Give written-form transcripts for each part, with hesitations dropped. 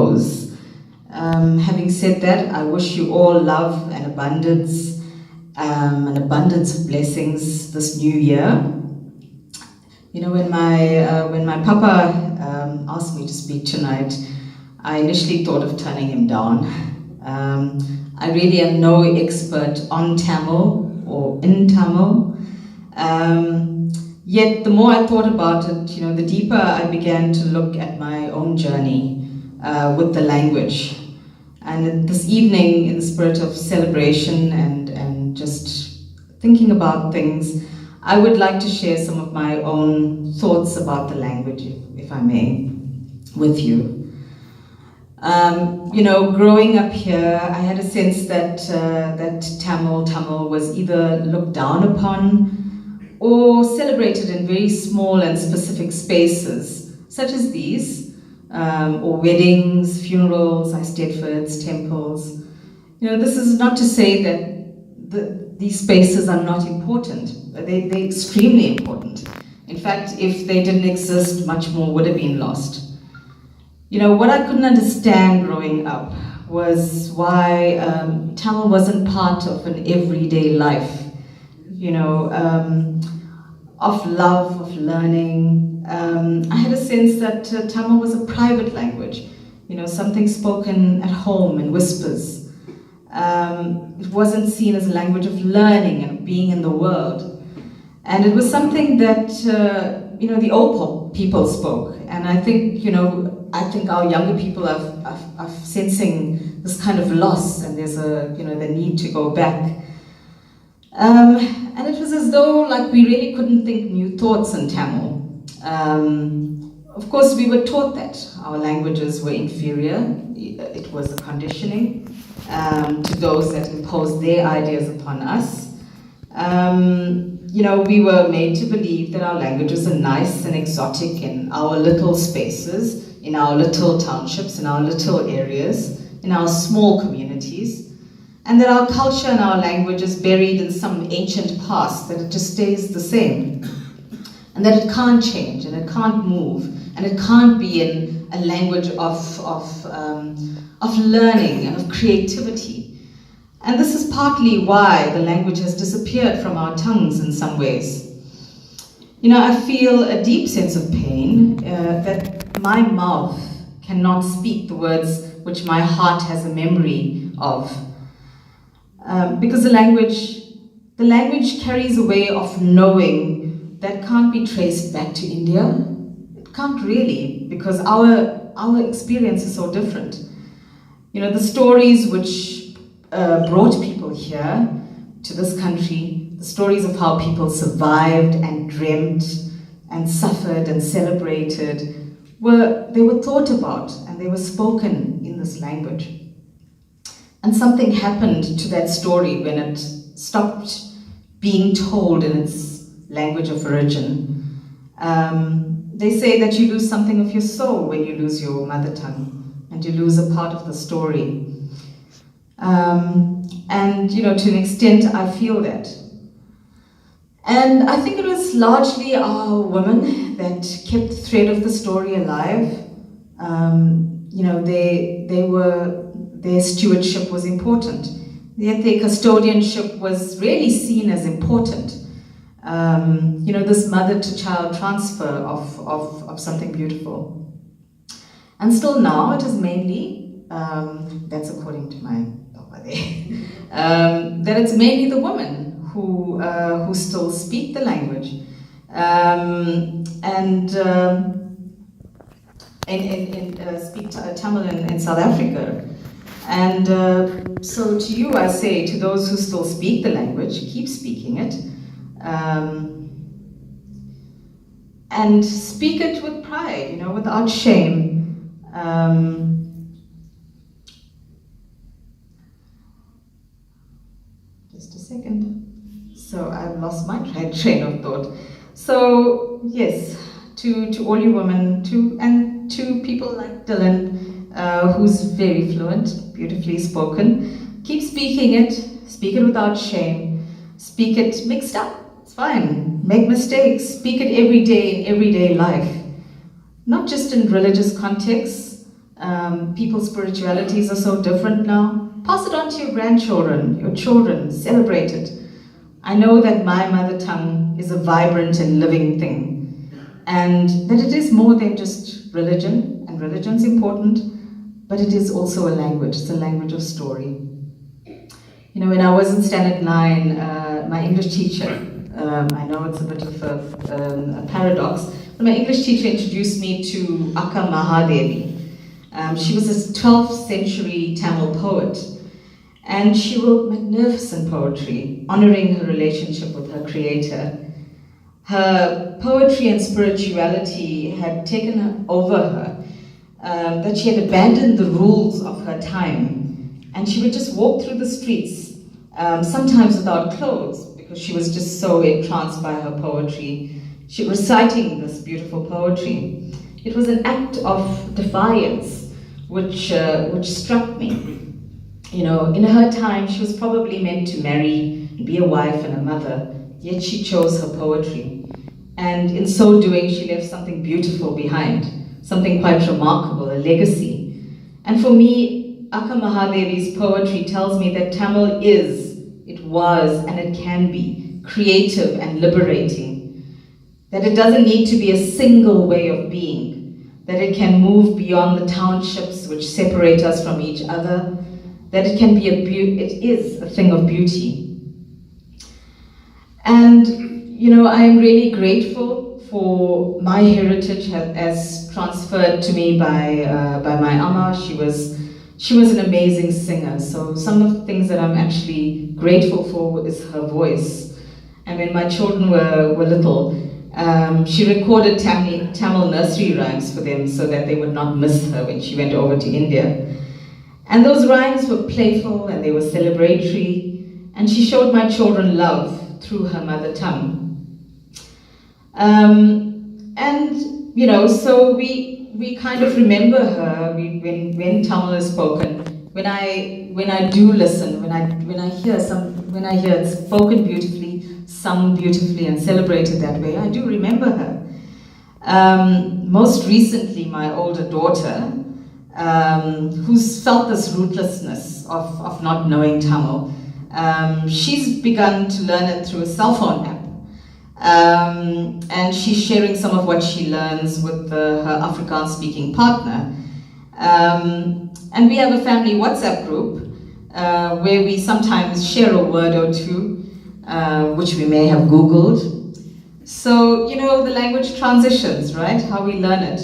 close. Having said that, I wish you all love and abundance of blessings this new year. You know, when my papa asked me to speak tonight, I initially thought of turning him down. I really am no expert on Tamil or in Tamil. Yet the more I thought about it, you know, the deeper I began to look at my own journey with the language. And this evening, in the spirit of celebration and just thinking about things, I would like to share some of my own thoughts about the language, if I may, with you. You know, growing up here, I had a sense that Tamil was either looked down upon or celebrated in very small and specific spaces, such as these, or weddings, funerals, eisteddfods, temples. You know, this is not to say that these spaces are not important. They're extremely important. In fact, if they didn't exist, much more would have been lost. You know, what I couldn't understand growing up was why Tamil wasn't part of an everyday life, you know, of love, of learning. I had a sense that Tamil was a private language, you know, something spoken at home in whispers. It wasn't seen as a language of learning and being in the world. And it was something that, you know, the old people spoke. And I think, you know, our younger people are sensing this kind of loss, and there's you know, the need to go back. And it was as though, like, we really couldn't think new thoughts in Tamil. Of course, we were taught that our languages were inferior. It was a conditioning to those that imposed their ideas upon us. You know, we were made to believe that our languages are nice and exotic in our little spaces, in our little townships, in our little areas, in our small communities, and that our culture and our language is buried in some ancient past, that it just stays the same, and that it can't change, and it can't move, and it can't be in a language of learning and of creativity. And this is partly why the language has disappeared from our tongues in some ways. You know, I feel a deep sense of pain that my mouth cannot speak the words which my heart has a memory of. Because the language carries a way of knowing that can't be traced back to India. It can't really, because our experience is so different. You know, the stories which brought people here to this country, the stories of how people survived and dreamt and suffered and celebrated, they were thought about and they were spoken in this language. And something happened to that story when it stopped being told in its language of origin. They say that you lose something of your soul when you lose your mother tongue, and you lose a part of the story. And, you know, to an extent, I feel that. And I think it was largely our women that kept the thread of the story alive. You know, their stewardship was important. Yet their custodianship was really seen as important. You know, this mother-to-child transfer of something beautiful. And still now, it is mainly, that's according to my over there, that it's mainly the women who still speak the language. Speak Tamil in South Africa. And so to you I say, to those who still speak the language, keep speaking it. And speak it with pride, you know, without shame. Just a second. So I've lost my train of thought. So yes, to all you women, and to people like Dylan, who's very fluent, beautifully spoken, keep speaking it. Speak it without shame. Speak it mixed up. It's fine. Make mistakes. Speak it every day in everyday life. Not just in religious contexts, People's spiritualities are so different now. Pass it on to your grandchildren, your children, celebrate it. I know that my mother tongue is a vibrant and living thing, and that it is more than just religion, and religion's important, but it is also a language. It's a language of story. You know, when I was in Standard 9, my English teacher, I know it's a bit of a paradox, but my English teacher introduced me to Akka Mahadevi. She was a 12th century Tamil poet, and she wrote magnificent poetry, honoring her relationship with her creator. Her poetry and spirituality had taken over her, that she had abandoned the rules of her time, and she would just walk through the streets, sometimes without clothes, because she was just so entranced by her poetry. She reciting this beautiful poetry. It was an act of defiance, which struck me. You know, in her time, she was probably meant to marry, be a wife and a mother, yet she chose her poetry. And in so doing, she left something beautiful behind, something quite remarkable, a legacy. And for me, Akka Mahadevi's poetry tells me that Tamil is, it was, and it can be creative and liberating. That it doesn't need to be a single way of being, that it can move beyond the townships which separate us from each other, that it can be it is a thing of beauty. And, you know, I am really grateful for my heritage as transferred to me by my Amma. She was an amazing singer. So some of the things that I'm actually grateful for is her voice. And when my children were little, she recorded Tamil nursery rhymes for them so that they would not miss her when she went over to India. And those rhymes were playful and they were celebratory, and she showed my children love through her mother tongue. And, you know, so we kind of remember her when Tamil is spoken. When I do listen, when I hear it spoken beautifully, sung beautifully, and celebrated that way, I do remember her. Most recently, my older daughter, who's felt this rootlessness of not knowing Tamil. She's begun to learn it through a cell phone app. And she's sharing some of what she learns with her Afrikaans-speaking partner. And we have a family WhatsApp group where we sometimes share a word or two, which we may have Googled. So, you know, the language transitions, right? How we learn it.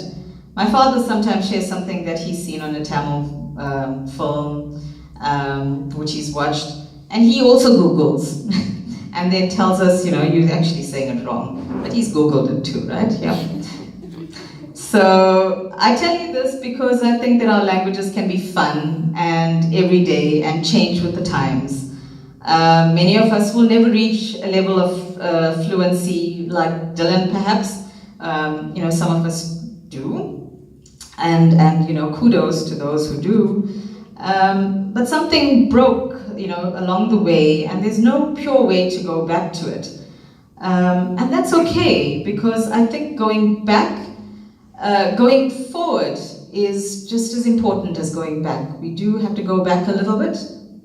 My father sometimes shares something that he's seen on a Tamil film, which he's watched, and he also Googles, and then tells us, you know, you're actually saying it wrong, but he's Googled it too, right? Yeah. So I tell you this because I think that our languages can be fun and everyday and change with the times. Many of us will never reach a level of fluency like Dylan, perhaps. You know, some of us do. And you know, kudos to those who do. But something broke, you know, along the way, and there's no pure way to go back to it. And that's okay, because I think going forward is just as important as going back. We do have to go back a little bit,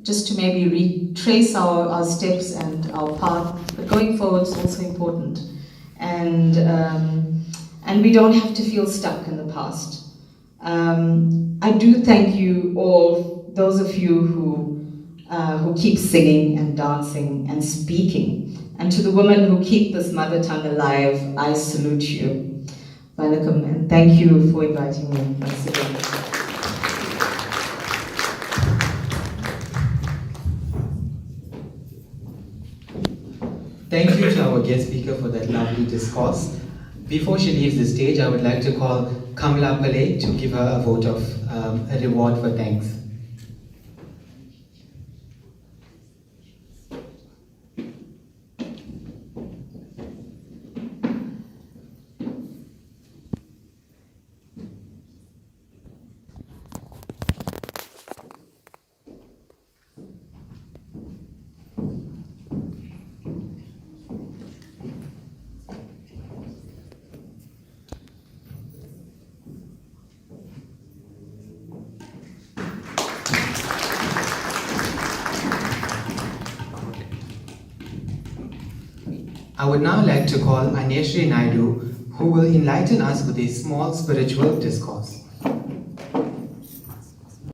just to maybe retrace our steps and our path, but going forward is also important. And we don't have to feel stuck in the past. I do thank you all, those of you who keep singing and dancing and speaking. And to the women who keep this mother tongue alive, I salute you. Welcome, and thank you for inviting me once again. Thank you to our guest speaker for that lovely discourse. Before she leaves the stage, I would like to call Kamala Pillai to give her a vote of a reward for thanks. I would now like to call Anyashri Naidu, who will enlighten us with a small spiritual discourse.